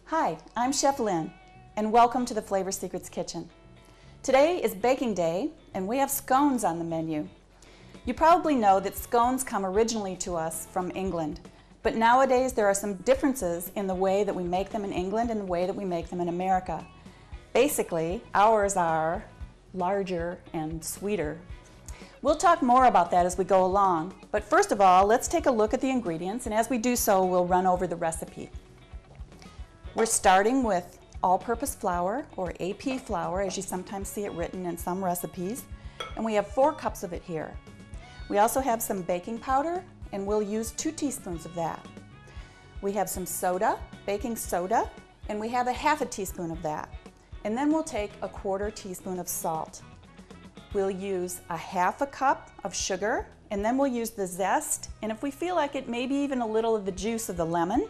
Hi, I'm Chef Lynn, and welcome to the Flavor Secrets Kitchen. Today is baking day, and we have scones on the menu. You probably know that scones come originally to us from England, but nowadays there are some differences in the way that we make them in England and the way that we make them in America. Basically, ours are larger and sweeter. We'll talk more about that as we go along, but first of all, let's take a look at the ingredients, and as we do so, we'll run over the recipe. We're starting with all-purpose flour, or AP flour, as you sometimes see it written in some recipes, and we have 4 cups of it here. We also have some baking powder, and we'll use 2 teaspoons of that. We have some soda, baking soda, and we have a half a teaspoon of that. And then we'll take a 1/4 teaspoon of salt. We'll use a half a cup of sugar, and then we'll use the zest, and if we feel like it, maybe even a little of the juice of the lemon.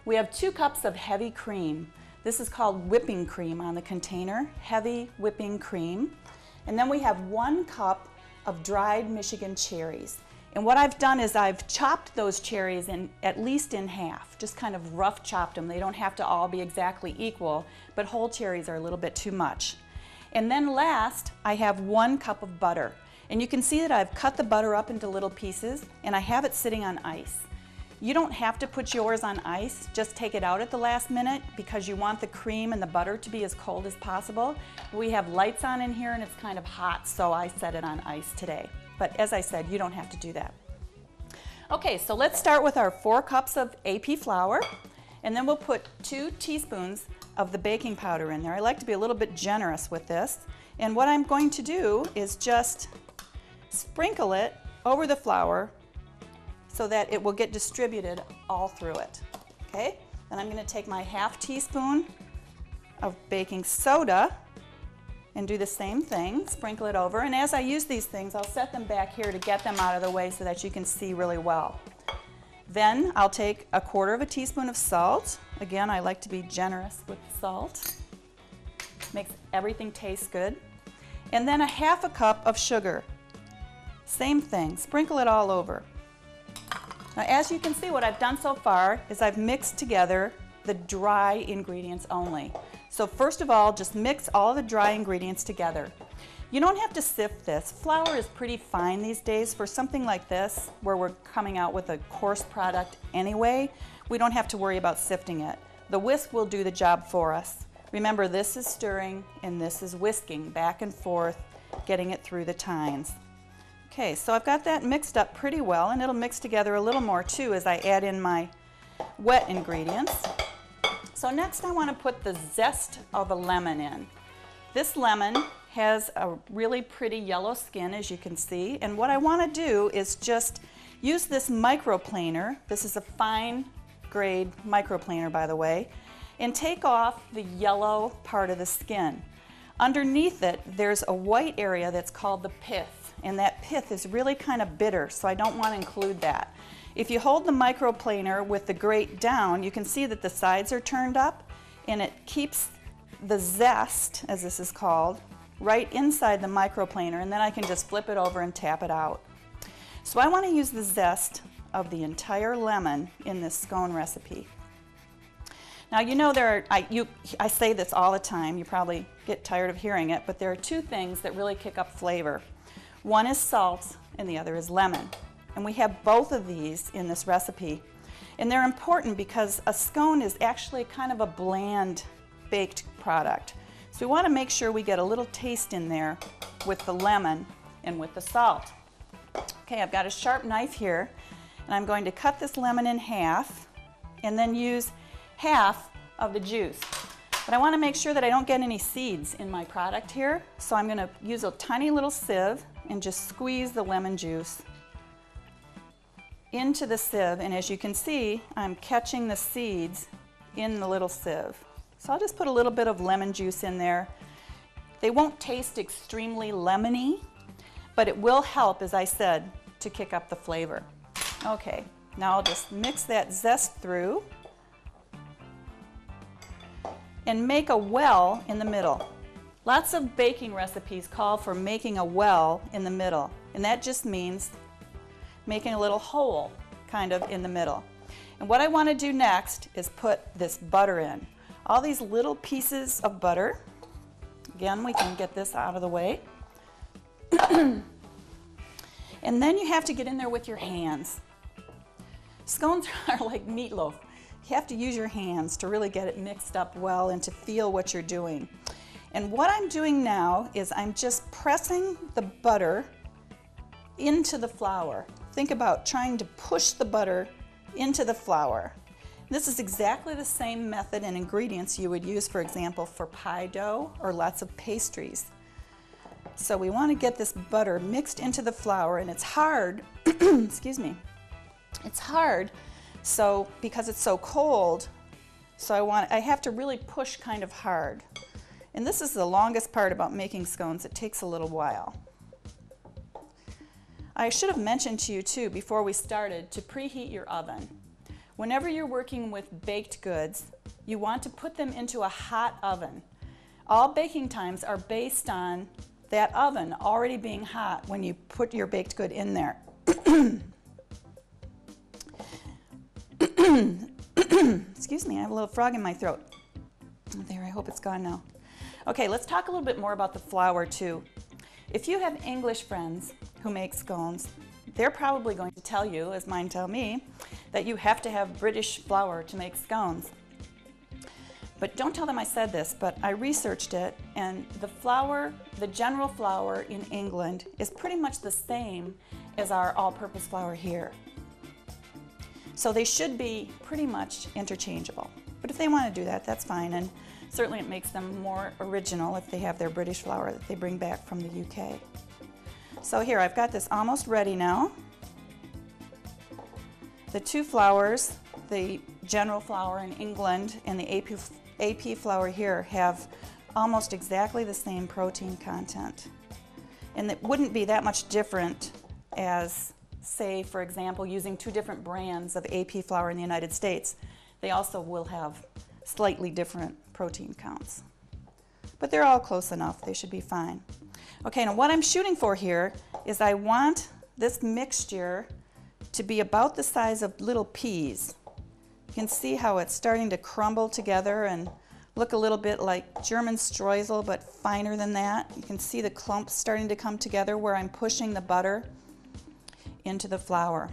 We have 2 cups of heavy cream. This is called whipping cream on the container, heavy whipping cream. And then we have 1 cup of dried Michigan cherries. And what I've done is I've chopped those cherries at least in half, just kind of rough chopped them. They don't have to all be exactly equal, but whole cherries are a little bit too much. And then last, I have 1 cup of butter. And you can see that I've cut the butter up into little pieces, and I have it sitting on ice. You don't have to put yours on ice, just take it out at the last minute because you want the cream and the butter to be as cold as possible. We have lights on in here and it's kind of hot, so I set it on ice today. But as I said, you don't have to do that. Okay, so let's start with our 4 cups of AP flour, and then we'll put 2 teaspoons of the baking powder in there. I like to be a little bit generous with this. And what I'm going to do is just sprinkle it over the flour so that it will get distributed all through it. Okay? Then I'm going to take my half teaspoon of baking soda and do the same thing, sprinkle it over. And as I use these things, I'll set them back here to get them out of the way so that you can see really well. Then I'll take a 1/4 teaspoon of salt. Again, I like to be generous with salt. Makes everything taste good. And then a half a cup of sugar. Same thing, sprinkle it all over. Now, as you can see, what I've done so far is I've mixed together the dry ingredients only. So first of all, just mix all the dry ingredients together. You don't have to sift this. Flour is pretty fine these days. For something like this, where we're coming out with a coarse product anyway, we don't have to worry about sifting it. The whisk will do the job for us. Remember, this is stirring and this is whisking back and forth, getting it through the tines. Okay, so I've got that mixed up pretty well, and it'll mix together a little more too as I add in my wet ingredients. So next I want to put the zest of a lemon in. This lemon has a really pretty yellow skin, as you can see, and what I want to do is just use this microplaner. This is a fine grade microplaner, by the way, and take off the yellow part of the skin. Underneath it, there's a white area that's called the pith, and that pith is really kind of bitter, so I don't want to include that. If you hold the microplaner with the grate down, you can see that the sides are turned up, and it keeps the zest, as this is called, right inside the microplaner, and then I can just flip it over and tap it out. So I want to use the zest of the entire lemon in this scone recipe. Now, you know, I say this all the time, you probably get tired of hearing it, but there are 2 things that really kick up flavor. One is salt and the other is lemon. And we have both of these in this recipe. And they're important because a scone is actually kind of a bland baked product. So we want to make sure we get a little taste in there with the lemon and with the salt. Okay, I've got a sharp knife here, and I'm going to cut this lemon in half and then use half of the juice. But I want to make sure that I don't get any seeds in my product here, so I'm going to use a tiny little sieve and just squeeze the lemon juice into the sieve, and as you can see, I'm catching the seeds in the little sieve. So I'll just put a little bit of lemon juice in there. They won't taste extremely lemony, but it will help, as I said, to kick up the flavor. Okay, now I'll just mix that zest through and make a well in the middle. Lots of baking recipes call for making a well in the middle, and that just means making a little hole kind of in the middle. And what I want to do next is put this butter in. All these little pieces of butter. Again, we can get this out of the way. And then you have to get in there with your hands. Scones are like meatloaf. You have to use your hands to really get it mixed up well and to feel what you're doing. And what I'm doing now is I'm just pressing the butter into the flour. Think about trying to push the butter into the flour. This is exactly the same method and ingredients you would use, for example, for pie dough or lots of pastries. So we want to get this butter mixed into the flour, and it's hard, excuse me, it's hard because it's so cold, so I have to really push kind of hard. And this is the longest part about making scones. It takes a little while. I should have mentioned to you too before we started to preheat your oven. Whenever you're working with baked goods, you want to put them into a hot oven. All baking times are based on that oven already being hot when you put your baked good in there. Excuse me, I have a little frog in my throat. There, I hope it's gone now. Okay, let's talk a little bit more about the flour too. If you have English friends who make scones, they're probably going to tell you, as mine tell me, that you have to have British flour to make scones. But don't tell them I said this, but I researched it, and the flour, the general flour in England is pretty much the same as our all-purpose flour here. So they should be pretty much interchangeable. But if they want to do that, that's fine, and certainly it makes them more original if they have their British flour that they bring back from the UK. So here, I've got this almost ready now. The two flours, the general flour in England and the AP flour here, have almost exactly the same protein content. And it wouldn't be that much different as, say, for example, using two different brands of AP flour in the United States. They also will have slightly different protein counts. But they're all close enough. They should be fine. Okay, now what I'm shooting for here is I want this mixture to be about the size of little peas. You can see how it's starting to crumble together and look a little bit like German streusel, but finer than that. You can see the clumps starting to come together where I'm pushing the butter into the flour.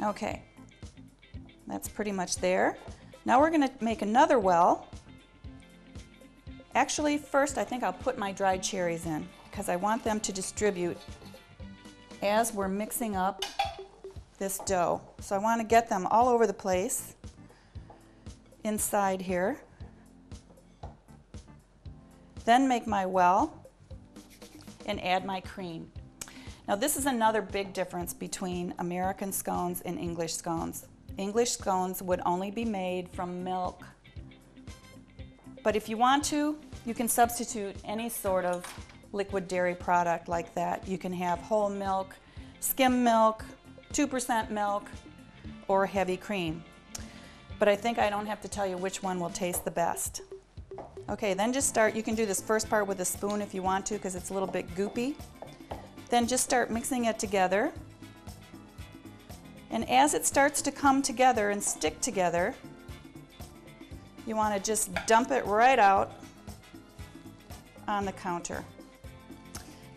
Okay, that's pretty much there. Now we're going to make another well. Actually, first I think I'll put my dried cherries in because I want them to distribute as we're mixing up this dough. So I want to get them all over the place inside here. Then make my well and add my cream. Now this is another big difference between American scones and English scones. English scones would only be made from milk. But if you want to, you can substitute any sort of liquid dairy product like that. You can have whole milk, skim milk, 2% milk, or heavy cream. But I think I don't have to tell you which one will taste the best. Okay, then just start. You can do this first part with a spoon if you want to because it's a little bit goopy. Then just start mixing it together. And as it starts to come together and stick together, you want to just dump it right out on the counter.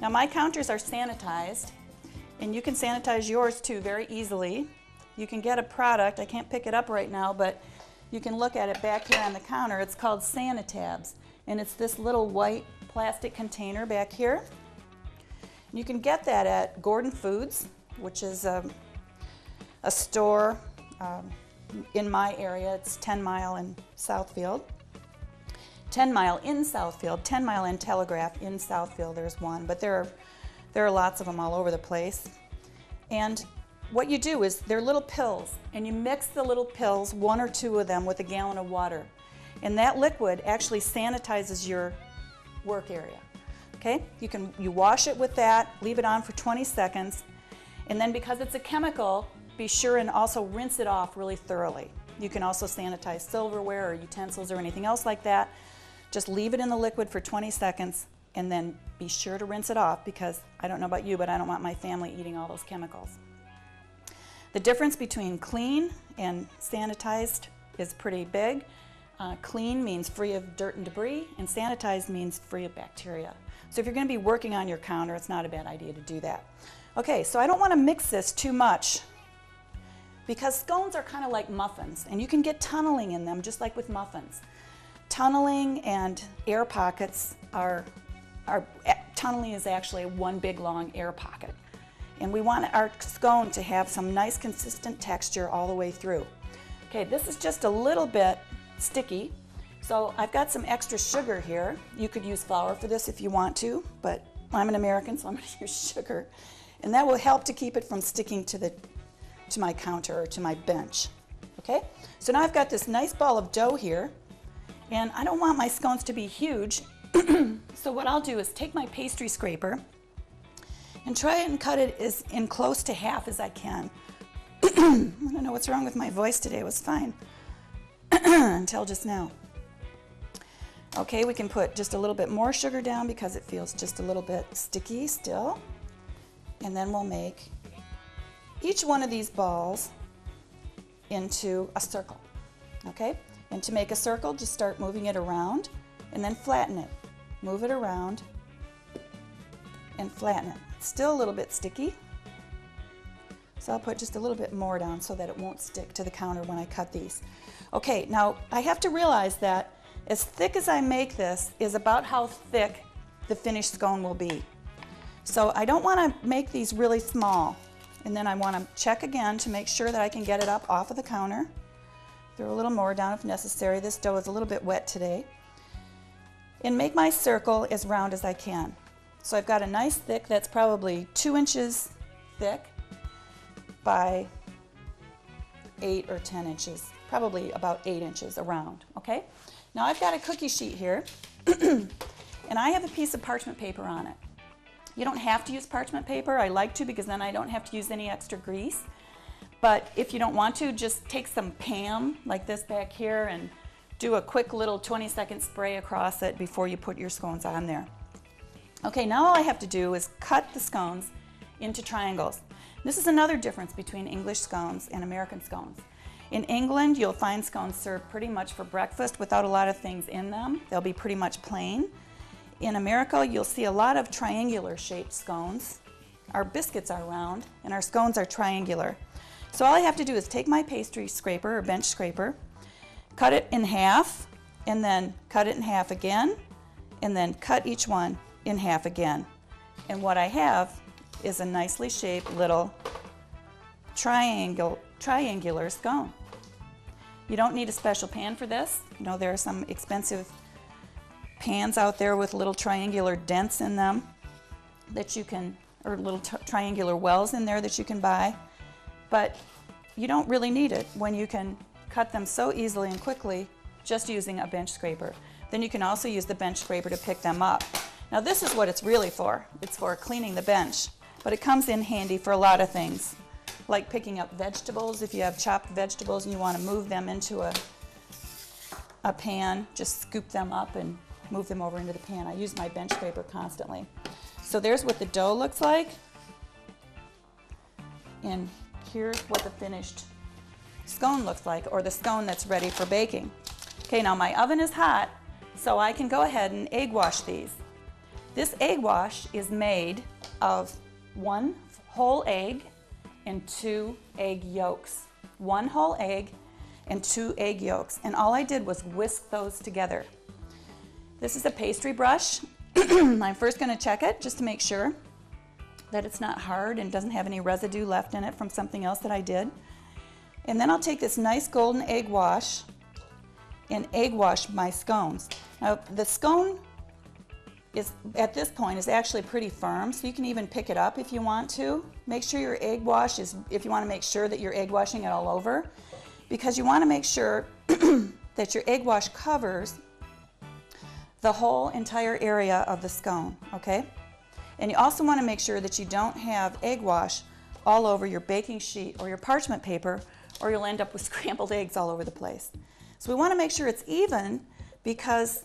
Now my counters are sanitized, and you can sanitize yours too very easily. You can get a product, I can't pick it up right now, but you can look at it back here on the counter. It's called Sanitabs, and it's this little white plastic container back here. You can get that at Gordon Foods, which is a store in my area. It's 10 Mile in Southfield. 10 Mile in Southfield, 10 Mile and Telegraph in Southfield, there's one, but there are lots of them all over the place. And what you do is they're little pills, and you mix the little pills, one or two of them, with a gallon of water. And that liquid actually sanitizes your work area. Okay? You wash it with that, leave it on for 20 seconds, and then because it's a chemical, be sure and also rinse it off really thoroughly. You can also sanitize silverware or utensils or anything else like that. Just leave it in the liquid for 20 seconds, and then be sure to rinse it off, because I don't know about you, but I don't want my family eating all those chemicals. The difference between clean and sanitized is pretty big. Clean means free of dirt and debris, and sanitized means free of bacteria. So if you're going to be working on your counter, it's not a bad idea to do that. Okay, so I don't want to mix this too much, because scones are kind of like muffins, and you can get tunneling in them just like with muffins. Tunneling and air pockets tunneling is actually one big long air pocket. And we want our scone to have some nice consistent texture all the way through. Okay, this is just a little bit sticky, so I've got some extra sugar here. You could use flour for this if you want to, but I'm an American, so I'm going to use sugar. And that will help to keep it from sticking to my counter or to my bench. Okay, so now I've got this nice ball of dough here, and I don't want my scones to be huge. So what I'll do is take my pastry scraper and try and cut it as in close to half as I can. I don't know what's wrong with my voice today. It was fine until just now. Okay, we can put just a little bit more sugar down because it feels just a little bit sticky still. And then we'll make each one of these balls into a circle. Okay, and to make a circle, just start moving it around and then flatten it. Move it around and flatten it. It's still a little bit sticky, so I'll put just a little bit more down so that it won't stick to the counter when I cut these. Okay, now I have to realize that as thick as I make this is about how thick the finished scone will be. So I don't want to make these really small, and then I want to check again to make sure that I can get it up off of the counter. Throw a little more down if necessary. This dough is a little bit wet today. And make my circle as round as I can. So I've got a nice thick, that's probably 2 inches thick by 8 or 10 inches, probably about 8 inches around, okay? Now I've got a cookie sheet here, and I have a piece of parchment paper on it. You don't have to use parchment paper. I like to, because then I don't have to use any extra grease. But if you don't want to, just take some Pam, like this back here, and do a quick little 20-second spray across it before you put your scones on there. Okay, now all I have to do is cut the scones into triangles. This is another difference between English scones and American scones. In England, you'll find scones served pretty much for breakfast without a lot of things in them. They'll be pretty much plain. In America, you'll see a lot of triangular shaped scones. Our biscuits are round and our scones are triangular. So all I have to do is take my pastry scraper or bench scraper, cut it in half, and then cut it in half again, and then cut each one in half again. And what I have is a nicely shaped little triangular scone. You don't need a special pan for this. You know, there are some expensive pans out there with little triangular dents in them that you can, or little triangular wells in there that you can buy. But you don't really need it when you can cut them so easily and quickly just using a bench scraper. Then you can also use the bench scraper to pick them up. Now this is what it's really for. It's for cleaning the bench, but it comes in handy for a lot of things, like picking up vegetables. If you have chopped vegetables and you want to move them into a pan, just scoop them up and move them over into the pan. I use my bench scraper constantly. So there's what the dough looks like, and here's what the finished scone looks like, or the scone that's ready for baking. Okay, now my oven is hot, so I can go ahead and egg wash these. This egg wash is made of 1 whole egg and 2 egg yolks. 1 whole egg and 2 egg yolks, and all I did was whisk those together. This is a pastry brush. I'm first going to check it just to make sure that it's not hard and doesn't have any residue left in it from something else that I did. And then I'll take this nice golden egg wash and egg wash my scones. Now the scone is, at this point, is actually pretty firm, so you can even pick it up if you want to. Make sure your egg wash is, if you want to make sure that you're egg washing it all over, because you want to make sure that your egg wash covers the whole entire area of the scone, okay? And you also want to make sure that you don't have egg wash all over your baking sheet or your parchment paper, or you'll end up with scrambled eggs all over the place. So we want to make sure it's even, because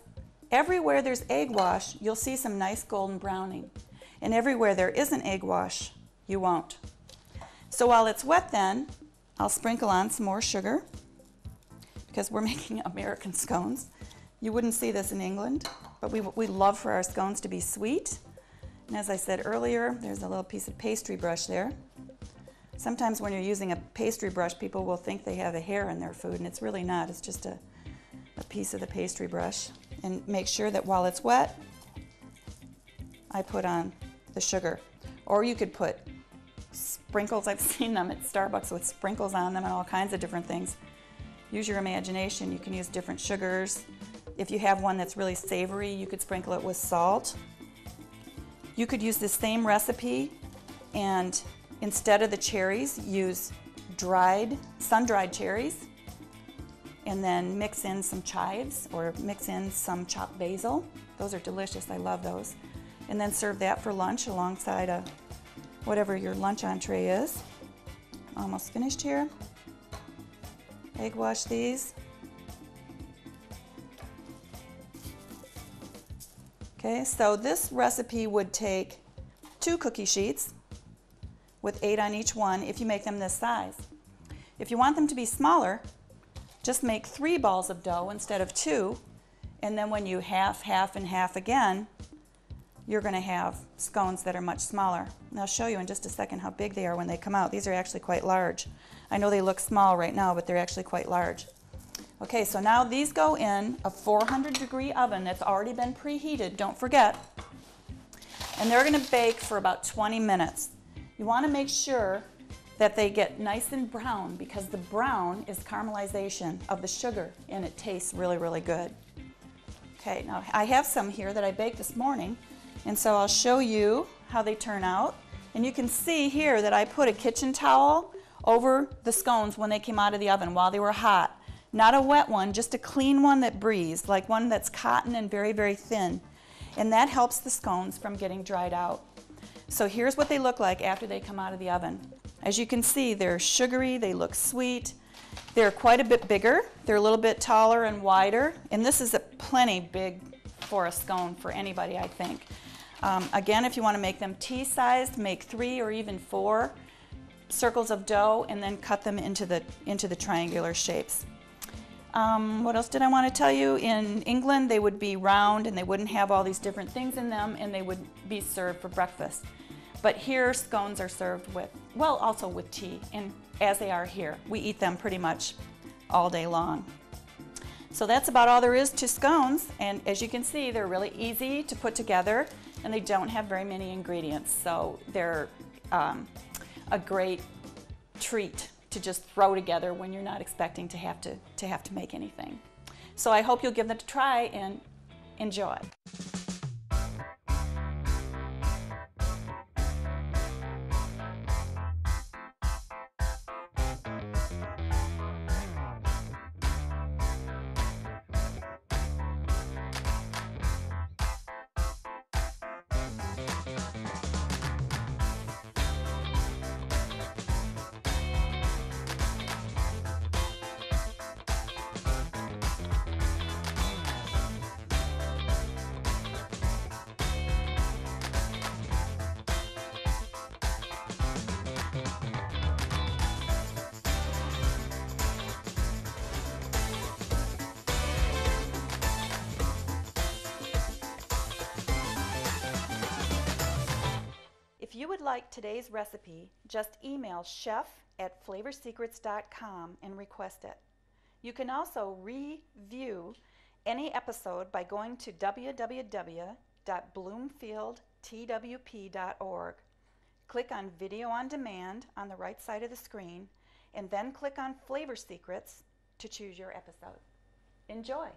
everywhere there's egg wash, you'll see some nice golden browning. And everywhere there isn't egg wash, you won't. So while it's wet then, I'll sprinkle on some more sugar because we're making American scones. You wouldn't see this in England, but we love for our scones to be sweet. And as I said earlier, there's a little piece of pastry brush there. Sometimes when you're using a pastry brush, people will think they have a hair in their food, and it's really not. It's just a piece of the pastry brush. And make sure that while it's wet, I put on the sugar. Or you could put sprinkles. I've seen them at Starbucks with sprinkles on them and all kinds of different things. Use your imagination. You can use different sugars. If you have one that's really savory, you could sprinkle it with salt. You could use the same recipe and instead of the cherries, use sun-dried cherries, and then mix in some chives or mix in some chopped basil. Those are delicious. I love those. And then serve that for lunch alongside whatever your lunch entree is. Almost finished here. Egg wash these. Okay, so this recipe would take 2 cookie sheets with 8 on each one if you make them this size. If you want them to be smaller, just make 3 balls of dough instead of 2, and then when you half, and half again, you're going to have scones that are much smaller. And I'll show you in just a second how big they are when they come out. These are actually quite large. I know they look small right now, but they're actually quite large. Okay, so now these go in a 400-degree oven that's already been preheated, don't forget. And they're going to bake for about 20 minutes. You want to make sure that they get nice and brown because the brown is caramelization of the sugar and it tastes really, really good. Okay, now I have some here that I baked this morning, and so I'll show you how they turn out. And you can see here that I put a kitchen towel over the scones when they came out of the oven while they were hot. Not a wet one, just a clean one that breathes, like one that's cotton and very, very thin. And that helps the scones from getting dried out. So here's what they look like after they come out of the oven. As you can see, they're sugary, they look sweet. They're quite a bit bigger. They're a little bit taller and wider. And this is plenty big for a scone for anybody, I think. Again, if you want to make them tea-sized, make 3 or even 4 circles of dough and then cut them into the triangular shapes. What else did I want to tell you? In England, they would be round and they wouldn't have all these different things in them, and they would be served for breakfast. But here, scones are served with, well, also with tea, and as they are here. We eat them pretty much all day long. So that's about all there is to scones, and as you can see, they're really easy to put together, and they don't have very many ingredients, so they're a great treat to just throw together when you're not expecting to have to make anything. So I hope you'll give them a try and enjoy. If you would like today's recipe, just email chef@flavorsecrets.com and request it. You can also review any episode by going to www.bloomfieldtwp.org. Click on Video on Demand on the right side of the screen, and then click on Flavor Secrets to choose your episode. Enjoy!